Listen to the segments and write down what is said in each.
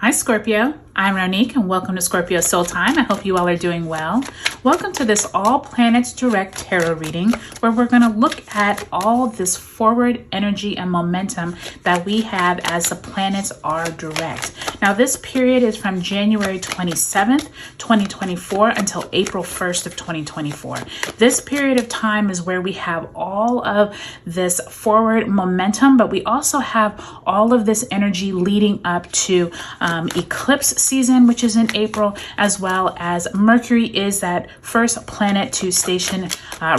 Hi Scorpio, I'm Ronique and welcome to Scorpio Soul Time. I hope you all are doing well. Welcome to this all planets direct tarot reading where we're going to look at all this forward energy and momentum that we have as the planets are direct. Now this period is from January 27th, 2024 until April 1st of 2024. This period of time is where we have all of this forward momentum, but we also have all of this energy leading up to eclipse season, which is in April, as well as Mercury is that first planet to station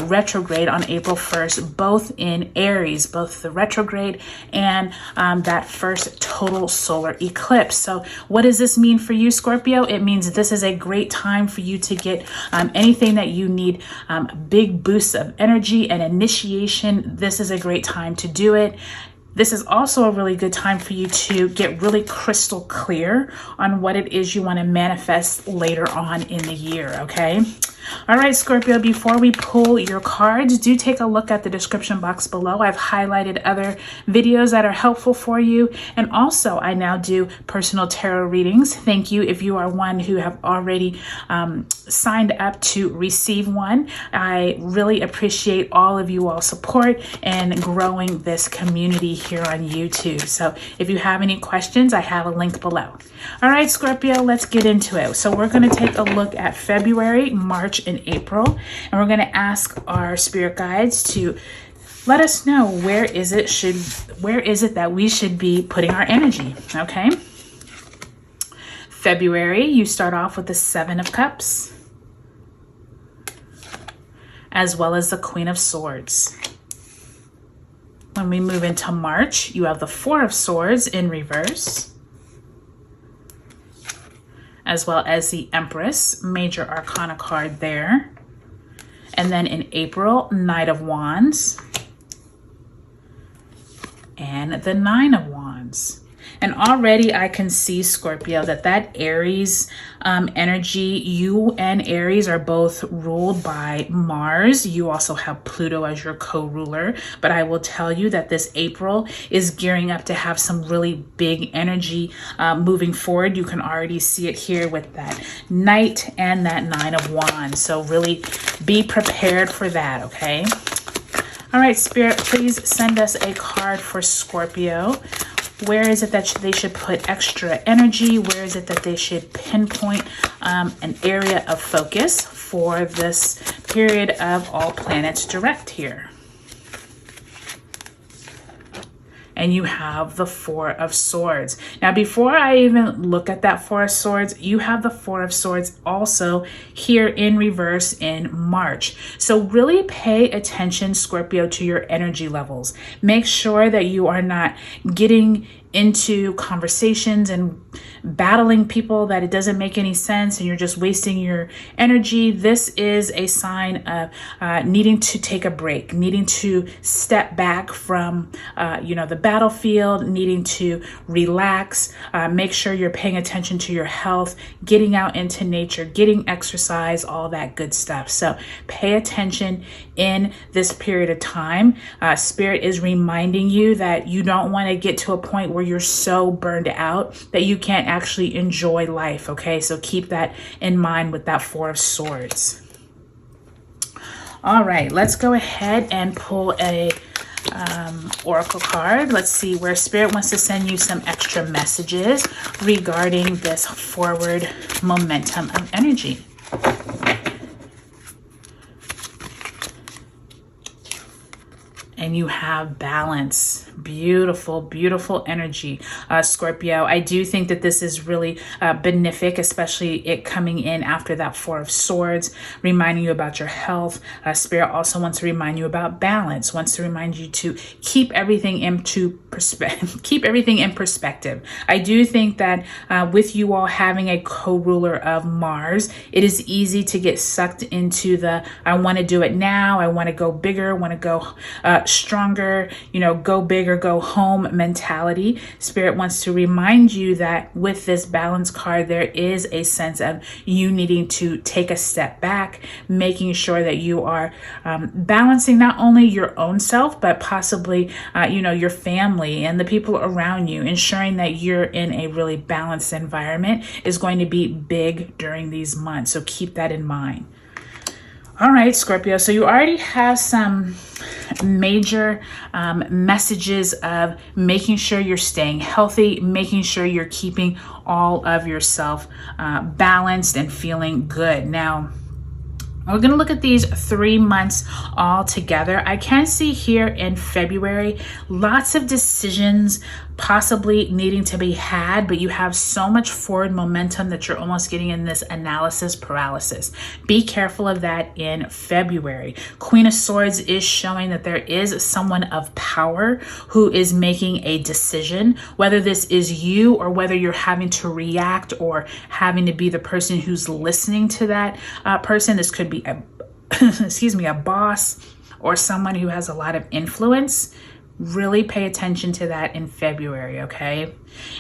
retrograde on April 1st, both in Aries, both the retrograde and that first total solar eclipse. So what does this mean for you, Scorpio? It means this is a great time for you to get anything that you need, big boosts of energy and initiation. This is a great time to do it. This is also a really good time for you to get really crystal clear on what it is you want to manifest later on in the year, okay? All right, Scorpio, before we pull your cards, do take a look at the description box below. I've highlighted other videos that are helpful for you. And also, I now do personal tarot readings. Thank you if you are one who have already signed up to receive one. I really appreciate all of you all support and growing this community here on YouTube. So if you have any questions, I have a link below. All right, Scorpio, let's get into it. So we're going to take a look at February, March, and April, and we're going to ask our spirit guides to let us know where is it that we should be putting our energy. Okay. February, you start off with the 7 of Cups, as well as the Queen of Swords. When we move into March, you have the 4 of Swords in reverse, as well as the Empress, major arcana card there. And then in April, Knight of Wands and the 9 of Wands. And already I can see, Scorpio, that Aries energy, you and Aries are both ruled by Mars. You also have Pluto as your co-ruler. But I will tell you that this April is gearing up to have some really big energy moving forward. You can already see it here with that Knight and that 9 of Wands. So really be prepared for that, okay? All right, Spirit, please send us a card for Scorpio. Where is it that they should put extra energy? Where is it that they should pinpoint an area of focus for this period of all planets direct here? And you have the 4 of Swords. Now, before I even look at that 4 of Swords, you have the 4 of Swords also here in reverse in March. So really pay attention, Scorpio, to your energy levels. Make sure that you are not getting into conversations and battling people that it doesn't make any sense and you're just wasting your energy. This is a sign of needing to take a break, needing to step back from the battlefield, needing to relax. Make sure you're paying attention to your health, getting out into nature, getting exercise, all that good stuff. So pay attention in this period of time. Spirit is reminding you that you don't want to get to a point where you're so burned out that you can't actually enjoy life, okay? So keep that in mind with that 4 of Swords. All right, let's go ahead and pull a oracle card. Let's see where Spirit wants to send you some extra messages regarding this forward momentum of energy. And you have balance. Beautiful, beautiful energy, Scorpio. I do think that this is really benefic, especially it coming in after that 4 of Swords, reminding you about your health. Spirit also wants to remind you about balance, wants to remind you to keep everything into perspective. I do think that with you all having a co-ruler of Mars, it is easy to get sucked into the, I want to do it now, I want to go bigger, I want to go stronger, go big or go home mentality. Spirit wants to remind you that with this balance card, there is a sense of you needing to take a step back, making sure that you are balancing not only your own self, but possibly, your family and the people around you. Ensuring that you're in a really balanced environment is going to be big during these months. So keep that in mind. All right, Scorpio. So you already have some major messages of making sure you're staying healthy, making sure you're keeping all of yourself balanced and feeling good. Now, we're going to look at these 3 months all together. I can see here in February, lots of decisions possibly needing to be had, but you have so much forward momentum that you're almost getting in this analysis paralysis. Be careful of that in February. Queen of Swords is showing that there is someone of power who is making a decision, whether this is you or whether you're having to react or having to be the person who's listening to that person. This could be a boss or someone who has a lot of influence. Really pay attention to that in February, okay?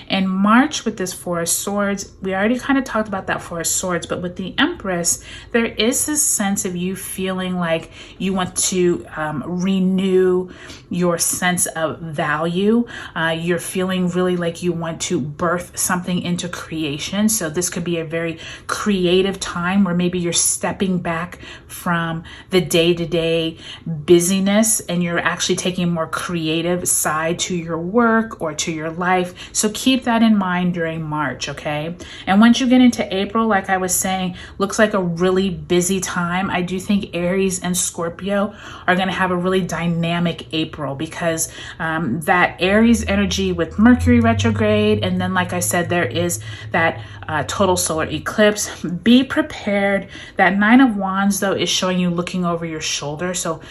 In March with this Four of Swords, we already kind of talked about that Four of Swords, but with the Empress, there is this sense of you feeling like you want to renew your sense of value. You're feeling really like you want to birth something into creation. So this could be a very creative time where maybe you're stepping back from the day-to-day busyness and you're actually taking a more creative side to your work or to your life. So keep that in mind during March, okay? And once you get into April, like I was saying, looks like a really busy time. I do think Aries and Scorpio are going to have a really dynamic April because that Aries energy with Mercury retrograde, and then like I said, there is that total solar eclipse. Be prepared. That Nine of Wands, though, is showing you looking over your shoulder. So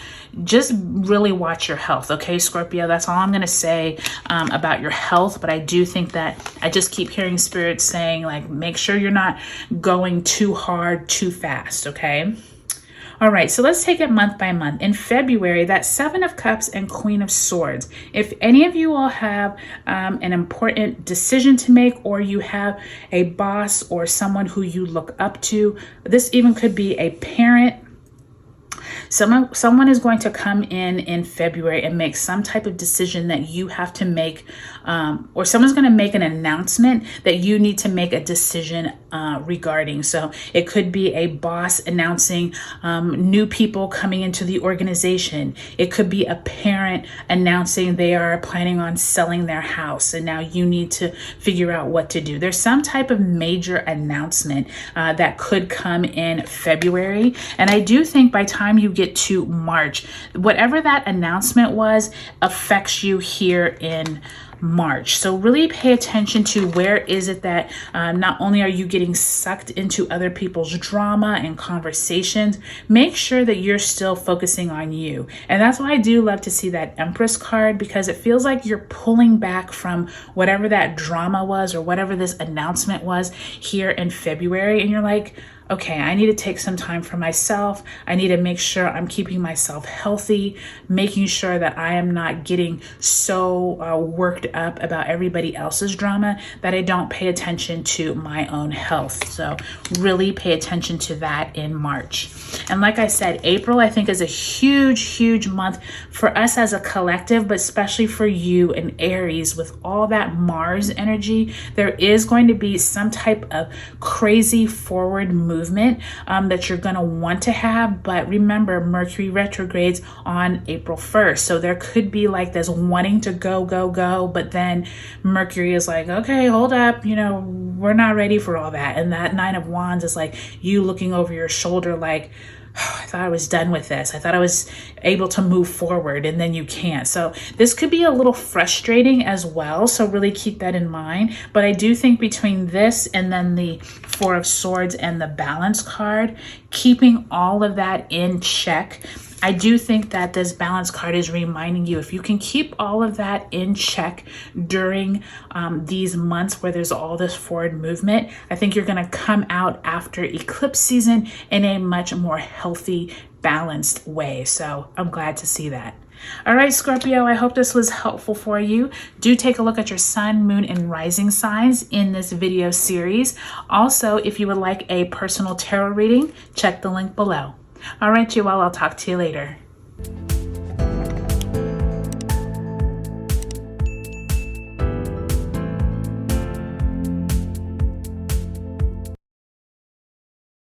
just really watch your health, okay, Scorpio? That's all I'm going to say about your health. But I do think that I just keep hearing Spirit saying, like, make sure you're not going too hard, too fast, okay? All right, so let's take it month by month. In February, that Seven of Cups and Queen of Swords. If any of you all have an important decision to make, or you have a boss or someone who you look up to, this even could be a parent. Someone is going to come in February and make some type of decision that you have to make, or someone's going to make an announcement that you need to make a decision regarding. So it could be a boss announcing new people coming into the organization. It could be a parent announcing they are planning on selling their house, and now you need to figure out what to do. There's some type of major announcement that could come in February. And I do think by the time you get to March, whatever that announcement was affects you here in March. So really pay attention to where is it that not only are you getting sucked into other people's drama and conversations, make sure that you're still focusing on you. And that's why I do love to see that Empress card, because it feels like you're pulling back from whatever that drama was or whatever this announcement was here in February. And you're like, okay, I need to take some time for myself. I need to make sure I'm keeping myself healthy, making sure that I am not getting so worked up about everybody else's drama that I don't pay attention to my own health. So really pay attention to that in March. And like I said, April, I think, is a huge, huge month for us as a collective, but especially for you and Aries with all that Mars energy. There is going to be some type of crazy forward movement that you're going to want to have. But remember, Mercury retrogrades on April 1st. So there could be like this wanting to go, but then Mercury is like, okay, hold up, we're not ready for all that. And that Nine of Wands is like you looking over your shoulder like, oh, I thought I was done with this. I thought I was able to move forward, and then you can't. So this could be a little frustrating as well. So really keep that in mind. But I do think between this and then the Four of Swords and the Balance card, keeping all of that in check, I do think that this Balance card is reminding you, if you can keep all of that in check during these months where there's all this forward movement, I think you're going to come out after eclipse season in a much more healthy, balanced way. So I'm glad to see that. All right, Scorpio, I hope this was helpful for you. Do take a look at your sun, moon, and rising signs in this video series. Also, if you would like a personal tarot reading, check the link below. All right, you all, I'll talk to you later.